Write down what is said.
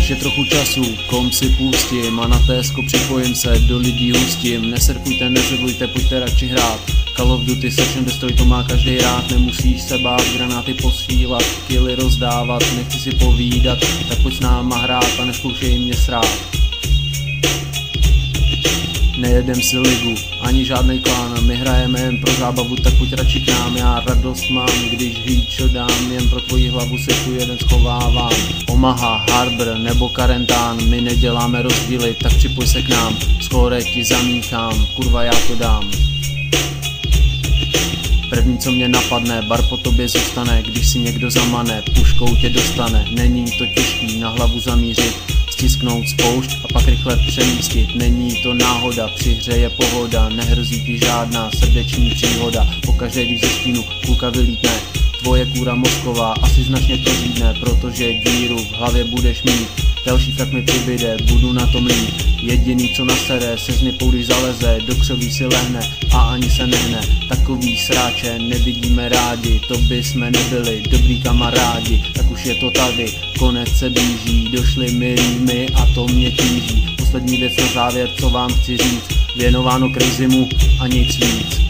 Ještě trochu času, kom si pustím a na tésko připojím se, do lidí hustím. Neserkujte, nezlivujte, pojďte radši hrát. Call of Duty Search and Destroy, to má každý rád. Nemusíš se bát, granáty posílat, killy rozdávat, nechci si povídat, tak pojď s náma hrát a neskoušej mě srát. Nejedem si ligu, ani žádnej klán, my hrajeme jen pro zábavu, tak pojď radši k nám. Já radost mám, když hýčo dám, jen pro tvoji hlavu se tu jeden schovávám. Omaha, Harbor nebo Karentán, my neděláme rozdíly, tak připoj se k nám. Skóre ti zamíchám, kurva já to dám. První co mě napadne, bar po tobě zůstane, když si někdo zamane, puškou tě dostane. Není to těžký na hlavu zamířit, stisknout spoušť a pak rychle přemístit. Není to náhoda, při hře je pohoda, nehrozí ti žádná srdeční příhoda. Pokaždé když ze stínu kulka vylítne, tvoje kůra mozková asi značně prořídne, protože díru v hlavě budeš mít. Další frak mi přibyde, budu na tom líp. Jediný co nasere, se z nipou když zaleze, do křoví si lehne a ani se nehne. Takový sráče nevidíme rádi, to by jsme nebyli dobrý kamarádi. Tak už je to tady, konec se blíží, došli mi rýmy a to mě tíží. Poslední věc na závěr, co vám chci říct, věnováno Crazymu a nic víc.